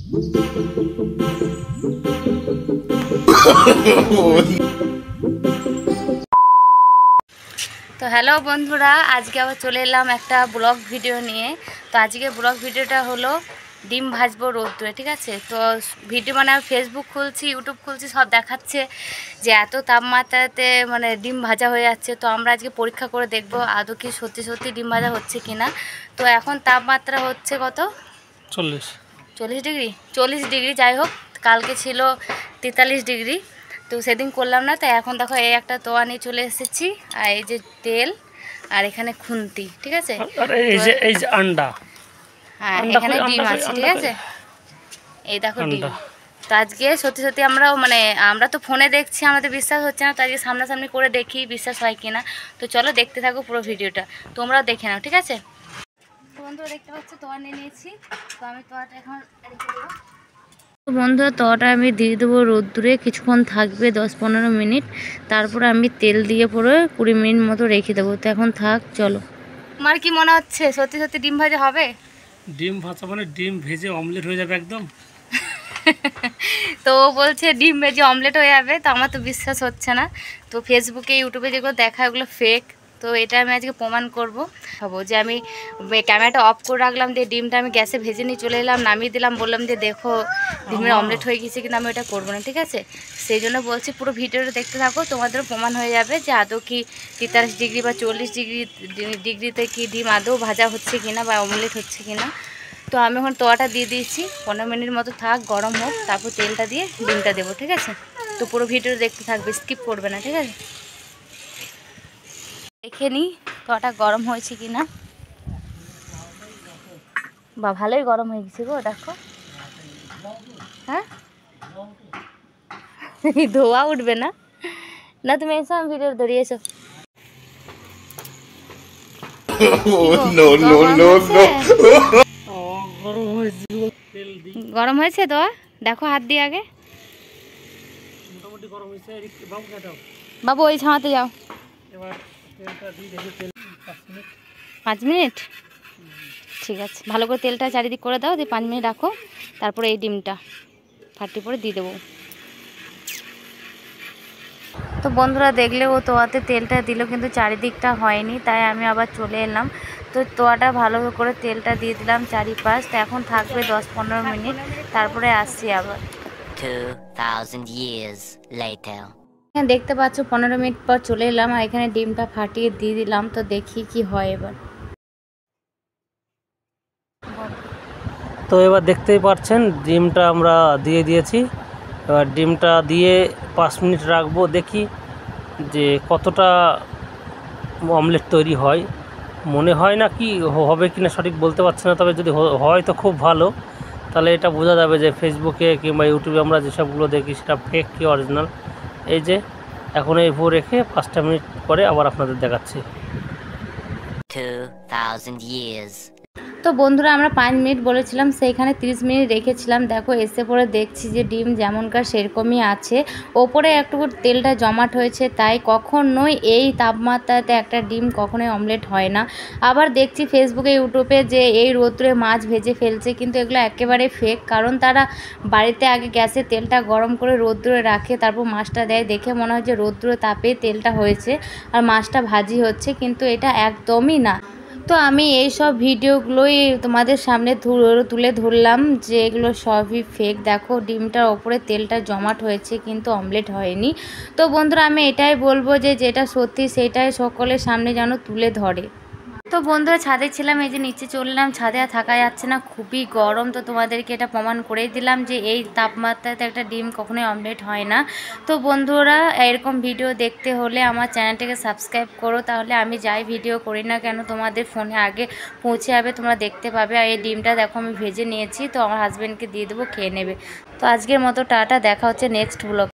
তো হ্যালো বন্ধুরা, আজকে আবার চলে এলাম একটা ব্লগ ভিডিও নিয়ে। তো আজকে ব্লগ ভিডিওটা হলো ডিম ভাজবো রোদ্দুরে, ঠিক আছে। তো ভিডিও মানে আমি ফেসবুক খুলছি, ইউটিউব খুলছি, সব দেখাচ্ছে যে এত তাপমাত্রাতে মানে ডিম ভাজা হয়ে যাচ্ছে। তো আমরা আজকে পরীক্ষা করে দেখব আদৌ কি সত্যি সত্যি ডিম ভাজা হচ্ছে কি না। তো এখন তাপমাত্রা হচ্ছে কত, 40 ডিগ্রি, যাই হোক। কালকে ছিল 43 ডিগ্রি। তো সেদিন করলাম না, তাই এখন দেখো এই একটা তোয়া নিয়ে চলে এসেছি, আর এই যে তেল, আর এখানে খুন্তি, ঠিক আছে। এই যে আন্ডা, হ্যাঁ এখানে ডিম আছে, ঠিক আছে। এই দেখো ডিম। তো আজকে সত্যি সত্যি আমরা তো ফোনে দেখছি, আমাদের বিশ্বাস হচ্ছে না, তো আজকে সামনাসামনি করে দেখি বিশ্বাস হয় কিনা। তো চলো দেখতে থাকো পুরো ভিডিওটা, তোমরাও দেখে নাও, ঠিক আছে। তো বন্ধুরা দেখতে পাচ্ছ তোয়া নিয়ে নিয়েছি। তো আমি তোয়াটা এখন রেখে দেবো। তো বন্ধুরা তোয়াটা আমি দিয়ে দেবো রোদ্দুরে, কিছুক্ষণ থাকবে 10-15 মিনিট। তারপরে আমি তেল দিয়ে পরে 20 মিনিট মতো রেখে দেবো। তো এখন থাক, চলো। তোমার কি মনে হচ্ছে সত্যি সত্যি ডিম ভাজা হবে? ডিম ভাজা মানে ডিম ভেজে অমলেট হয়ে যাবে একদম। তো ও বলছে ডিম ভেজে অমলেট হয়ে যাবে, তো আমার তো বিশ্বাস হচ্ছে না। তো ফেসবুকে ইউটিউবে যেগুলো দেখা ওগুলো ফেক। তো এটা আমি আজকে প্রমাণ করবো। ভাবো যে আমি ক্যামেরাটা অফ করে রাখলাম, দিয়ে ডিমটা আমি গ্যাসে ভেজে নিয়ে চলে এলাম, নামিয়ে দিলাম, বললাম যে দেখো ডিমের অমলেট হয়ে গেছে, কিন্তু আমি ওটা করবো না, ঠিক আছে। সেই জন্য বলছি পুরো ভিডিওটা দেখতে থাকো, তোমাদেরও প্রমাণ হয়ে যাবে যে আদৌ কি 43 ডিগ্রি বা 40 ডিগ্রিতে কি ডিম আদৌ ভাজা হচ্ছে কিনা বা অমলেট হচ্ছে কিনা। তো আমি এখন তোয়াটা দিয়ে দিয়েছি, 15 মিনিট মতো থাক, গরম হোক, তারপর তেলটা দিয়ে ডিমটা দেবো, ঠিক আছে। তো পুরো ভিডিওটা দেখতে থাকবে, স্কিপ করবে না, ঠিক আছে। দেখে নিই তোয়াটা গরম হয়েছে কি না। বা ভালোই গরম হয়ে গেছে গো, দেখো। হ্যাঁ ধোয়া উঠবে না, না তুমি এসো, আমি ভিডিও ধরিয়ে এসো। গরম হয়েছে তো, দেখো হাত দিয়ে আগে। বাবু ওই ছাওয়াতে যাও। 5 মিনিট, ঠিক আছে। ভালো করে তেলটা চারিদিক করে দাও, দিয়ে 5 মিনিট রাখো, তারপরে এই ডিমটা ফাটিয়ে পরে দিয়ে দেবো। তো বন্ধুরা দেখলে ও তোয়াতে তেলটা দিল, কিন্তু চারিদিকটা হয়নি, তাই আমি আবার চলে এলাম। তো তোয়াটা ভালো করে তেলটা দিয়ে দিলাম চারিপাশ। তো এখন থাকবে 10-15 মিনিট, তারপরে আসছি আবার। 2000 years later. এখানে দেখতে পাচ্ছ 15 মিনিট পর চলে এলাম, আর এখানে ডিমটা ফাটিয়ে দিয়ে দিলাম। তো দেখি কি হয় এবার। তো এবার দেখতেই পাচ্ছেন ডিমটা আমরা দিয়ে দিয়েছি। এবার ডিমটা দিয়ে 5 মিনিট রাখবো, দেখি যে কতটা অমলেট তৈরি হয়। মনে হয় না কি হবে কি না সঠিক বলতে পারছি না, তবে যদি হয় তো খুব ভালো। তাহলে এটা বোঝা যাবে যে ফেসবুকে কিংবা ইউটিউবে আমরা যেসবগুলো দেখি সেটা ফেক কি অরিজিনাল। এই যে এখন এই ভো রেখে 5টা মিনিট পরে আবার আপনাদের দেখাচ্ছি। 2000 years. তো বন্ধুরা আমরা 5 মিনিট বলেছিলাম, সেইখানে 30 মিনিট রেখেছিলাম। দেখো এসে পরে দেখছি যে ডিম যেমনকার সেরকমই আছে, ওপরে একটু তেলটা জমাট হয়েছে। তাই কখনোই এই তাপমাত্রাতে একটা ডিম কখনোই অমলেট হয় না। আবার দেখছি ফেসবুকে ইউটিউবে যে এই রোদ্দুরে মাছ ভেজে ফেলছে, কিন্তু এগুলো একেবারে ফেক। কারণ তারা বাড়িতে আগে গ্যাসে তেলটা গরম করে রোদ্দুরে রাখে, তারপর মাছটা দেয়, দেখে মনে হয় যে রোদ্দুরে তাপে তেলটা হয়েছে আর মাছটা ভাজি হচ্ছে, কিন্তু এটা একদমই না। তো আমি এই সব ভিডিওগুলোই তোমাদের সামনে তুলে ধরলাম যে এগুলো সবই ফেক। দেখো ডিমটার ওপরে তেলটা জমাট হয়েছে, কিন্তু অমলেট হয়নি। তো বন্ধুরা আমি এটাই বলবো যে যেটা সত্যি সেটাই সকলের সামনে যেন তুলে ধরে। তো বন্ধুরা ছাদে ছিলাম, এই যে নিচে চললাম, ছাদে আর থাকা যাচ্ছে না, খুবই গরম। তো তোমাদেরকে এটা প্রমাণ করেই দিলাম যে এই তাপমাত্রাতে একটা ডিম কখনোই অমলেট হয় না। তো বন্ধুরা এরকম ভিডিও দেখতে হলে আমার চ্যানেলটাকে সাবস্ক্রাইব করো, তাহলে আমি যাই ভিডিও করি না কেন তোমাদের ফোনে আগে পৌঁছে যাবে, তোমরা দেখতে পাবে। আর এই ডিমটা দেখো আমি ভেজে নিয়েছি, তো আমার হাজব্যান্ডকে দিয়ে দেবো, খেয়ে নেবে। তো আজকের মতো টাটা, দেখা হচ্ছে নেক্সট ব্লগ।